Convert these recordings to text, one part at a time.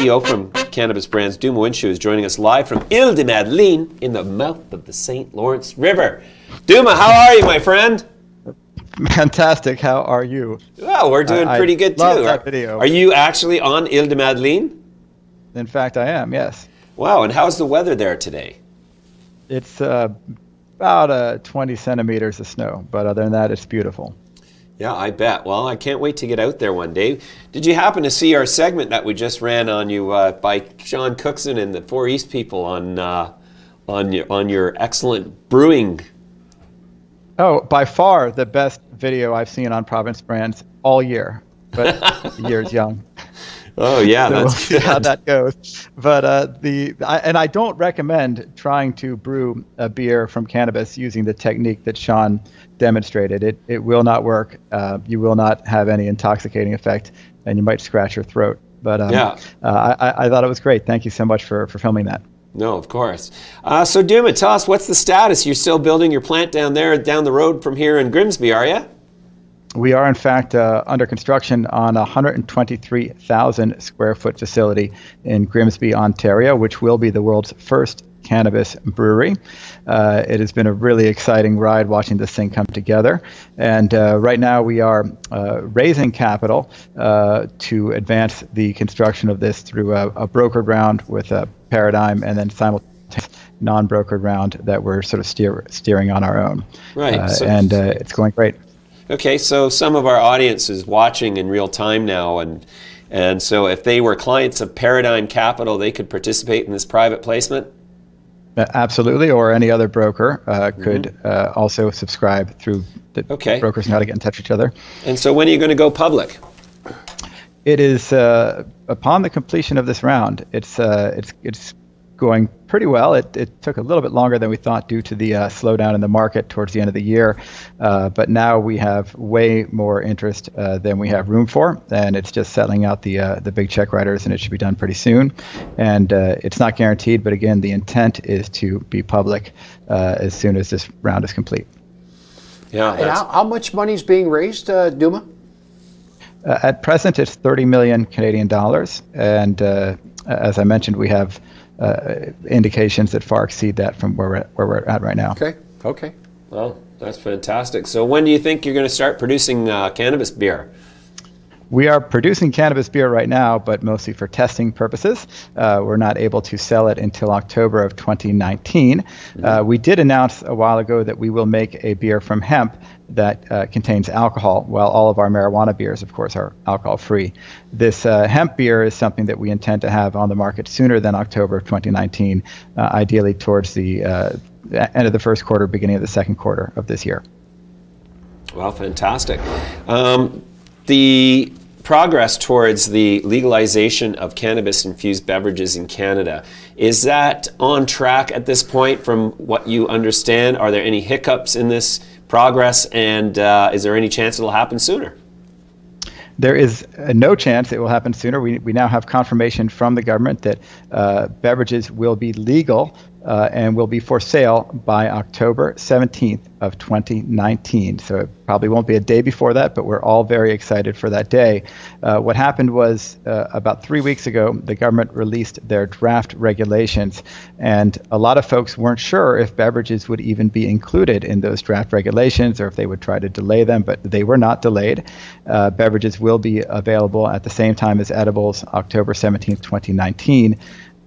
CEO from Cannabis Brands, Dooma Wendschuh, is joining us live from Ile de Madeleine in the mouth of the St. Lawrence River. Dooma, how are you, my friend? Fantastic. How are you? Well, we're doing pretty good, too. Love that video. Are you actually on Ile de Madeleine? In fact, I am, yes. Wow, and how's the weather there today? It's about 20 centimeters of snow, but other than that, it's beautiful. Yeah, I bet. Well, I can't wait to get out there one day. Did you happen to see our segment that we just ran on you by Sean Cookson and the Four East people on your excellent brewing? Oh, by far the best video I've seen on Province Brands all year, but the year's young. Oh yeah, so that's we'll see how that goes. But I don't recommend trying to brew a beer from cannabis using the technique that Sean demonstrated. It will not work. You will not have any intoxicating effect, and you might scratch your throat. But I thought it was great. Thank you so much for filming that. No, of course. So Dooma, tell us, what's the status? You're still building your plant down the road from here in Grimsby, are you? We are, in fact, under construction on a 123,000 square foot facility in Grimsby, Ontario, which will be the world's first cannabis brewery. It has been a really exciting ride watching this thing come together. And right now we are raising capital to advance the construction of this through a brokered round with a Paradigm, and then simultaneous non-brokered round that we're sort of steering on our own. Right. It's going great. Okay, so some of our audience is watching in real time now, and so if they were clients of Paradigm Capital, they could participate in this private placement? Absolutely, or any other broker could also subscribe through the brokers know how to get in touch with each other. And so when are you going to go public? It is upon the completion of this round. It's going pretty well. It took a little bit longer than we thought due to the slowdown in the market towards the end of the year, but now we have way more interest than we have room for, and it's just settling out the big check writers, and it should be done pretty soon. And it's not guaranteed, but again, the intent is to be public as soon as this round is complete. Yeah. And how much money is being raised, Dooma? At present, it's 30 million Canadian dollars, and as I mentioned, we have indications that far exceed that from where we're at right now. Okay. Well, that's fantastic. So when do you think you're going to start producing cannabis beer? We are producing cannabis beer right now, but mostly for testing purposes. We're not able to sell it until October of 2019. We did announce a while ago that we will make a beer from hemp that contains alcohol, while all of our marijuana beers, of course, are alcohol-free. This hemp beer is something that we intend to have on the market sooner than October of 2019, ideally towards the end of the first quarter, beginning of the second quarter of this year. Well, fantastic. The progress towards the legalization of cannabis-infused beverages in Canada, is that on track at this point from what you understand? Are there any hiccups in this progress, and is there any chance it'll happen sooner? There is no chance it will happen sooner. We now have confirmation from the government that beverages will be legal and will be for sale by October 17th of 2019. So it probably won't be a day before that, but we're all very excited for that day. What happened was about 3 weeks ago, the government released their draft regulations, and a lot of folks weren't sure if beverages would even be included in those draft regulations or if they would try to delay them, but they were not delayed. Beverages will be available at the same time as edibles, October 17th, 2019.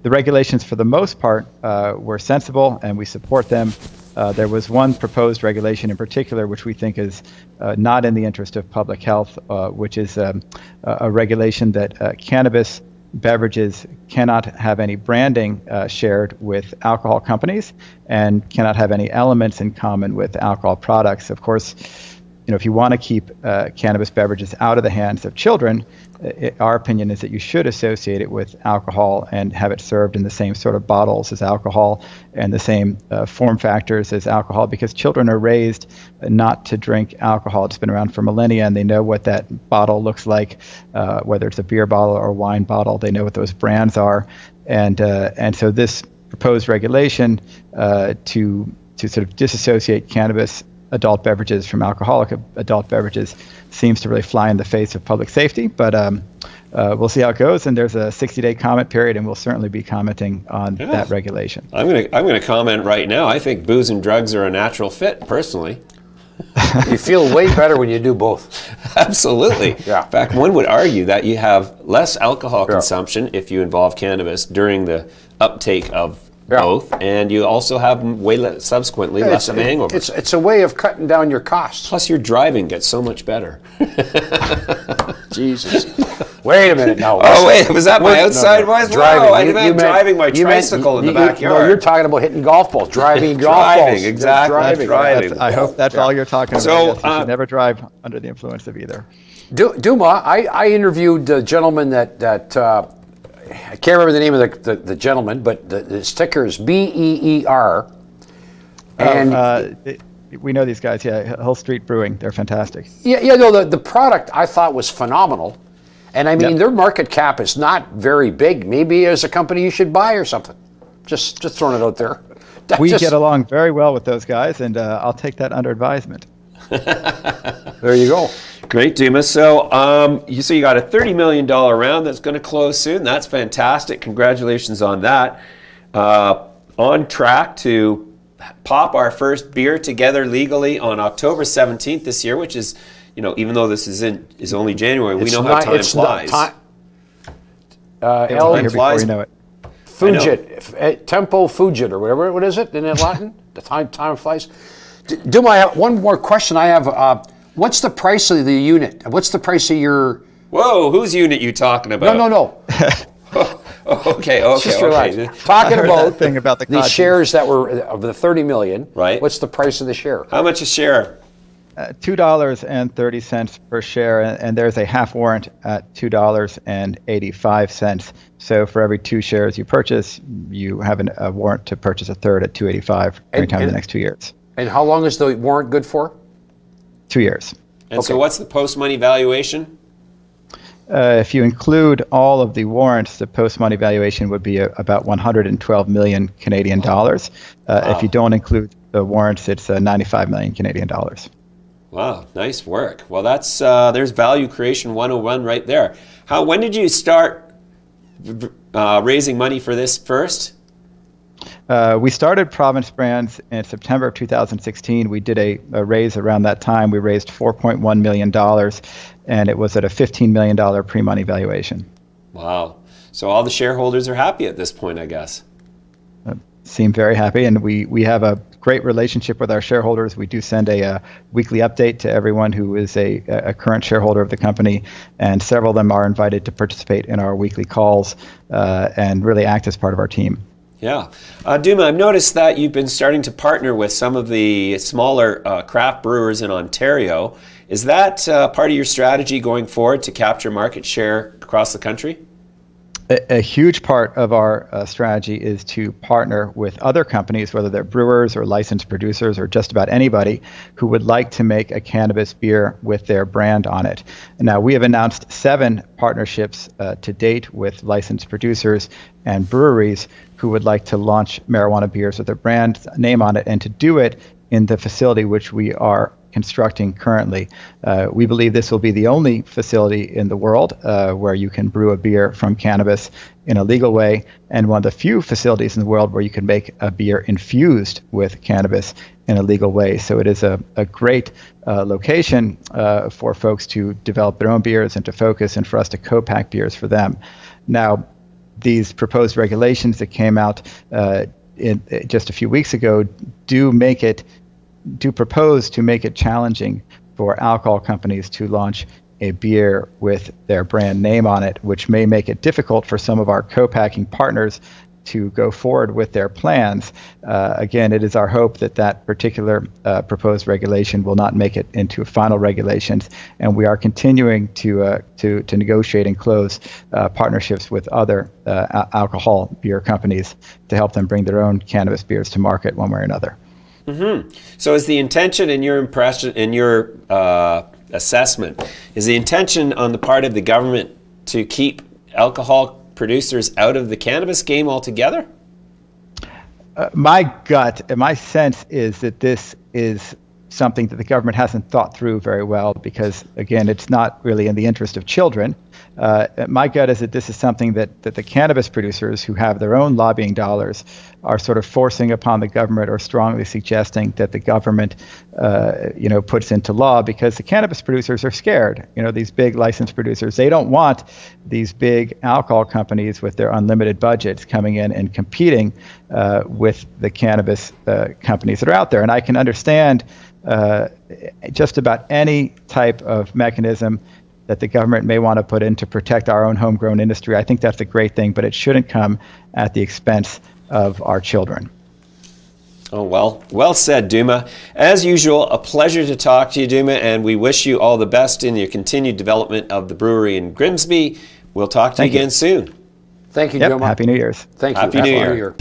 The regulations, for the most part, were sensible, and we support them. There was one proposed regulation in particular, which we think is not in the interest of public health, which is a regulation that cannabis beverages cannot have any branding shared with alcohol companies and cannot have any elements in common with alcohol products. Of course, if you want to keep cannabis beverages out of the hands of children, our opinion is that you should associate it with alcohol and have it served in the same sort of bottles as alcohol and the same form factors as alcohol, because children are raised not to drink alcohol. It's been around for millennia, and they know what that bottle looks like, whether it's a beer bottle or a wine bottle. They know what those brands are, and so this proposed regulation to sort of disassociate cannabis adult beverages from alcoholic adult beverages seems to really fly in the face of public safety, but we'll see how it goes. And there's a 60-day comment period, and we'll certainly be commenting on that regulation. I'm gonna comment right now. I think booze and drugs are a natural fit, personally. You feel way better when you do both. Absolutely. Yeah. In fact, one would argue that you have less alcohol consumption if you involve cannabis during the uptake of both, and you also have subsequently less of a hangover. It's a way of cutting down your costs. Plus, your driving gets so much better. Jesus. Wait a minute now. Oh, wait, was that my outside voice? Driving. Wow, I meant driving my tricycle in the backyard. No, you're talking about hitting golf balls, driving golf balls. Exactly. Driving. I hope that's all you're talking about. So, you should never drive under the influence of either. Dooma, I interviewed a gentleman that I can't remember the name of the gentleman, but the sticker is BEER. And we know these guys, Hull Street Brewing. They're fantastic. No, the product I thought was phenomenal. And I mean, their market cap is not very big. Maybe as a company you should buy or something. Just throwing it out there. We get along very well with those guys, and I'll take that under advisement. There you go. Great, Dooma. So you got a $30 million round that's going to close soon. That's fantastic. Congratulations on that. On track to pop our first beer together legally on October 17th this year, which is, even though this is only January, we know how time flies. Time flies. You know it. Fugit, tempo fugit, or whatever. What is it in Latin? The time flies. Dooma, I have one more question. I have. What's the price of the unit? What's the price of your? Whoa, whose unit you talking about? No. Okay. Just relax. Talking about the shares that were of the 30 million. Right. What's the price of the share? How much a share? $2.30 per share, and there's a half warrant at $2.85. So for every 2 shares you purchase, you have a warrant to purchase a third at $2.85 every time in the next 2 years. And how long is the warrant good for? 2 years. And so what's the post-money valuation? If you include all of the warrants, the post-money valuation would be about 112 million Canadian dollars. If you don't include the warrants, it's 95 million Canadian dollars. Wow, nice work. Well, that's there's value creation 101 right there. When did you start raising money for this first? We started Province Brands in September of 2016. We did a raise around that time. We raised $4.1 million, and it was at a $15 million pre-money valuation. Wow. So all the shareholders are happy at this point, I guess. Seem very happy, and we have a great relationship with our shareholders. We do send a weekly update to everyone who is a current shareholder of the company, and several of them are invited to participate in our weekly calls and really act as part of our team. Yeah. Dooma, I've noticed that you've been starting to partner with some of the smaller craft brewers in Ontario. Is that part of your strategy going forward to capture market share across the country? A huge part of our strategy is to partner with other companies, whether they're brewers or licensed producers or just about anybody who would like to make a cannabis beer with their brand on it. Now, we have announced 7 partnerships to date with licensed producers and breweries who would like to launch marijuana beers with their brand name on it, and to do it in the facility which we are constructing currently. We believe this will be the only facility in the world where you can brew a beer from cannabis in a legal way, and one of the few facilities in the world where you can make a beer infused with cannabis in a legal way. So it is a great location for folks to develop their own beers and to focus, and for us to co-pack beers for them. Now, these proposed regulations that came out just a few weeks ago do propose to make it challenging for alcohol companies to launch a beer with their brand name on it, which may make it difficult for some of our co-packing partners to go forward with their plans. Again, it is our hope that that particular proposed regulation will not make it into final regulations, and we are continuing to negotiate and close partnerships with other alcohol beer companies to help them bring their own cannabis beers to market one way or another. Mm-hmm. So is the intention in your assessment, is the intention on the part of the government to keep alcohol producers out of the cannabis game altogether? My gut and my sense is that this is something that the government hasn't thought through very well, because, again, it's not really in the interest of children My gut is that this is something that the cannabis producers who have their own lobbying dollars are sort of forcing upon the government or strongly suggesting that the government, puts into law, because the cannabis producers are scared. These big licensed producers, they don't want these big alcohol companies with their unlimited budgets coming in and competing with the cannabis companies that are out there. And I can understand just about any type of mechanism that the government may want to put in to protect our own homegrown industry. I think that's a great thing, but it shouldn't come at the expense of our children. Oh, well said, Dooma. As usual, a pleasure to talk to you, Dooma, and we wish you all the best in your continued development of the brewery in Grimsby. We'll talk to you again soon. Thank you, Yep, Dooma. Happy New Year's. Thank you. Happy New Year.